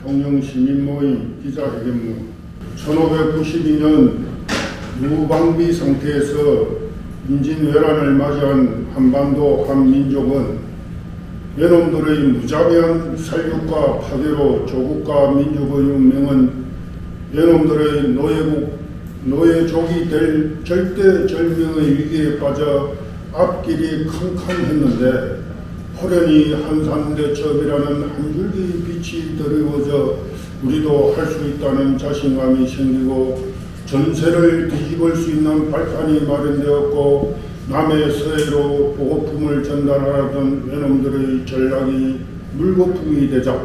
통영시민모임 기자회견문 1592년 무방비 상태에서 임진왜란을 맞이한 한반도 한민족은 외놈들의 무자비한 살육과 파괴로 조국과 민족의 운명은 외놈들의 노예족이 될 절대절명의 위기에 빠져 앞길이 캄캄했는데 호련히 한산대첩이라는 한 줄기 빛이 드리워져 우리도 할 수 있다는 자신감이 생기고 전세를 뒤집을 수 있는 발판이 마련되었고 남의 서해로 보급품을 전달하던 외놈들의 전략이 물거품이 되자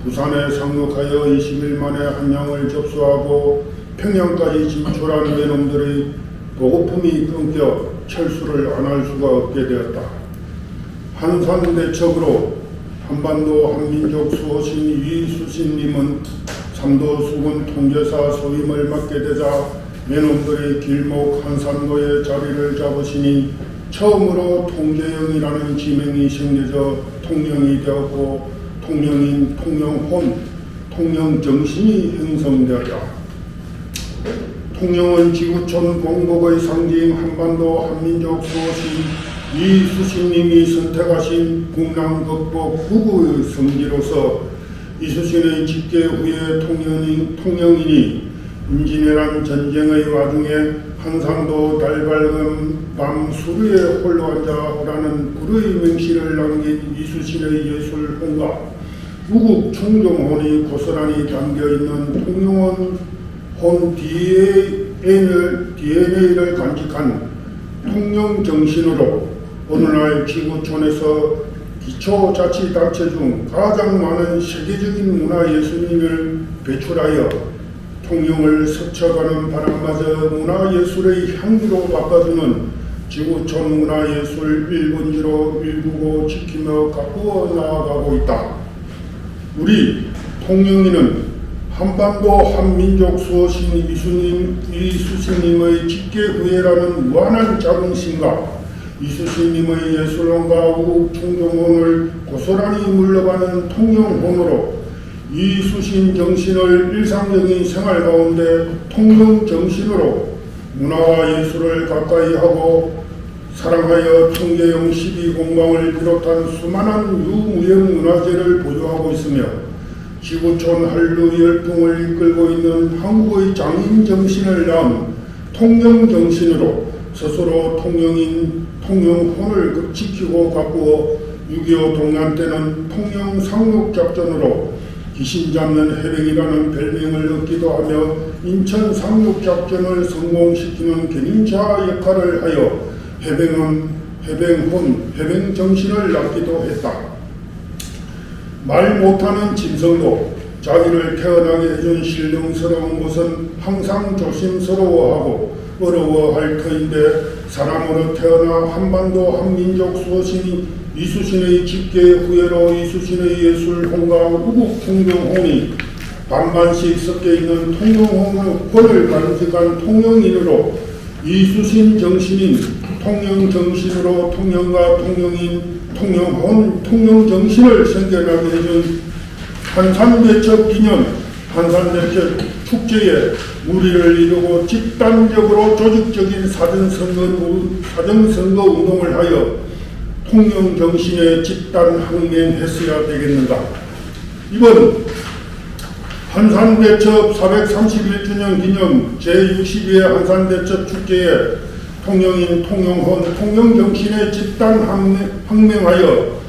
부산에 상륙하여 20일 만에 한양을 접수하고 평양까지 진출한 외놈들의 보급품이 끊겨 철수를 안 할 수가 없게 되었다. 한산대첩으로 한반도 한민족 수호신 이수신님은 삼도수군 통제사 소임을 맡게 되자 외놈들의 길목 한산도의 자리를 잡으시니 처음으로 통제영이라는 지명이 생겨져 통영이 되었고 통영인 통영혼, 통영정신이 형성되었다. 통영은 지구촌 공복의 상징 한반도 한민족 수호신 이수신님이 선택하신 국난극복 구구의 성지로서 이수신의 집계 후에 통영인이 임진왜란 전쟁의 와중에 한산도 달밝은 밤 수루에 홀로 앉아라는 불의 명시를 남긴 이수신의 예술혼과 우국 충정혼이 고스란히 담겨있는 통영혼 DNA를 간직한 통영정신으로 오늘날 지구촌에서 기초자치단체 중 가장 많은 세계적인 문화예술인을 배출하여 통영을 스쳐가는 바람마저 문화예술의 향기로 바꿔주는 지구촌 문화예술 1번지로 일구고 지키며 가꾸어 나아가고 있다. 우리 통영인은 한반도 한민족 수호신 이수신님의 집계후예라는 무한한 자긍심과 이수신님의 예술론과 우국 충정혼을 고스란히 물러가는 통영혼으로 이수신 정신을 일상적인 생활 가운데 통영정신으로 문화와 예술을 가까이 하고 사랑하여 통제영 12공방을 비롯한 수많은 유무형 문화재를 보유하고 있으며 지구촌 한류 열풍을 이끌고 있는 한국의 장인 정신을 낳은 통영정신으로 스스로 통영혼을 지키고 가꾸어 6.25 동란 때는 통영상륙작전으로 귀신 잡는 해병이라는 별명을 얻기도 하며 인천 상륙작전을 성공시키는 견인자 역할을 하여 해병정신을 낳기도 했다. 말 못하는 짐승도 자기를 태어나게 해준 신령스러운 것은 항상 조심스러워하고 어려워할 터인데 사람으로 태어나 한반도 한민족 수호신 이수신의 집계 후예로 이수신의 예술혼과 우국 통영혼이 반반씩 섞여있는 통영혼을 간직한 통영인으로 이수신 정신인 통영정신으로 통영과 통영인 통영혼 통영정신을 생겨나게 해준 한산대첩 기념 한산대첩 축제에 무리를 이루고 집단적으로 조직적인 사전선거 운동을 하여 통영정신의 집단항맹했어야 되겠는가. 이번 한산대첩 431주년 기념 제62회 한산대첩 축제에 통영인 통영혼 통영정신의 집단항맹하여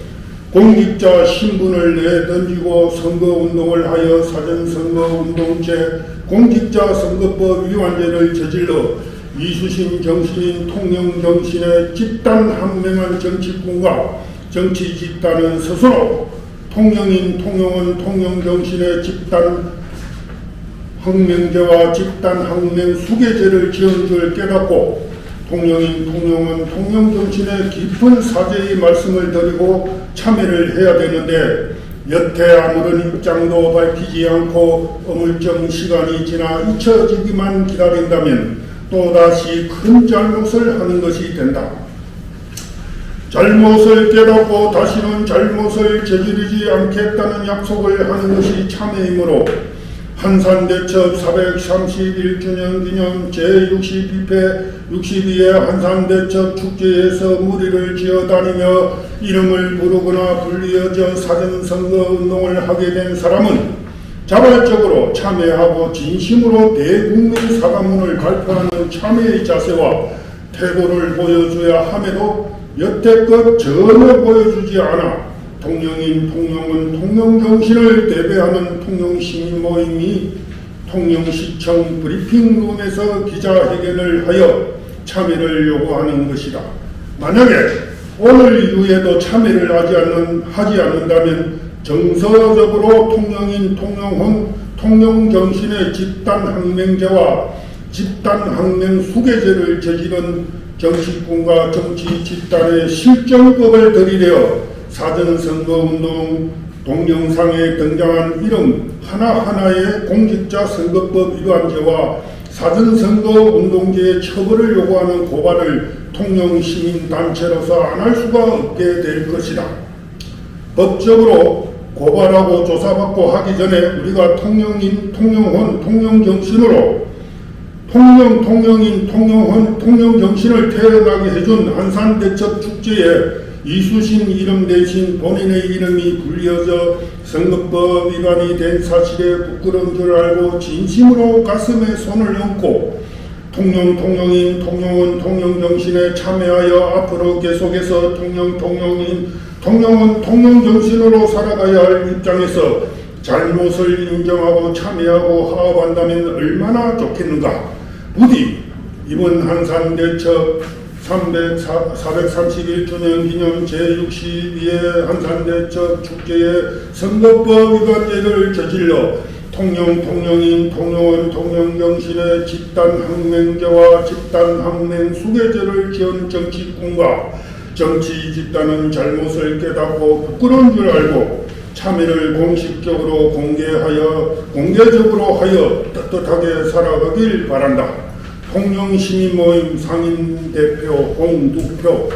공직자 신분을 내던지고 선거운동을 하여 사전선거운동죄 공직자 선거법 위반죄를 저질러 이수신 정신인 통영정신의 집단항맹한 정치꾼과 정치 집단은 스스로 통영인 통영은 통영정신의 집단항맹죄와 집단항맹 수괴죄를 지은 줄 깨닫고 통영인 통영은 통영정신의 깊은 사죄의 말씀을 드리고 참여를 해야 되는데 여태 아무런 입장도 밝히지 않고 어물쩡 시간이 지나 잊혀지기만 기다린다면 또다시 큰 잘못을 하는 것이 된다. 잘못을 깨닫고 다시는 잘못을 저지르지 않겠다는 약속을 하는 것이 참회이므로 한산대첩 431주년 기념 제62회 62회 한산대첩 축제에서 무리를 지어다니며 이름을 부르거나 불리어져 사전선거운동을 하게 된 사람은 자발적으로 참여하고 진심으로 대국민 사과문을 발표하는 참여의 자세와 태도를 보여줘야 함에도 여태껏 전혀 보여주지 않아 통영인 통영은 통영정신을 대표하는 통영시민 모임이 통영시청 브리핑룸에서 기자회견을 하여 참여를 요구하는 것이다. 만약에 오늘 이후에도 참여를 하지 않는다면 정서적으로 통영인 통영은 통영정신의 집단항맹제와 집단항맹 수괴죄를 저지른 정치꾼과 정치 집단의 실정법을 들이대어 사전선거운동 동영상에 등장한 이름 하나하나의 공직자 선거법 위반죄와 사전선거운동죄의 처벌을 요구하는 고발을 통영시민단체로서 안 할 수가 없게 될 것이다. 법적으로 고발하고 조사받고 하기 전에 우리가 통영인, 통영혼, 통영정신으로 통영인, 통영혼, 통영정신을 태어나게 해준 한산대첩 축제에 이수신 이름 대신 본인의 이름이 불려져 선거법 위반이 된 사실에 부끄러운 줄 알고 진심으로 가슴에 손을 얹고 통영인, 통영혼, 통영정신에 참여하여 앞으로 계속해서 통영인, 통영은 통영정신으로 살아가야 할 입장에서 잘못을 인정하고 참여하고 화합한다면 얼마나 좋겠는가. 부디 이번 한산대첩 431주년 기념 제62회 한산대첩 축제의 선거법 위반죄를 저질러 통영인, 통영은 통영정신의 집단항맹죄와 집단항맹 수괴죄를 지은 정치꾼과 정치 집단은 잘못을 깨닫고 부끄러운 줄 알고 참여를 공개적으로 하여 떳떳하게 살아가길 바란다. 통영시민모임 상임대표 홍두표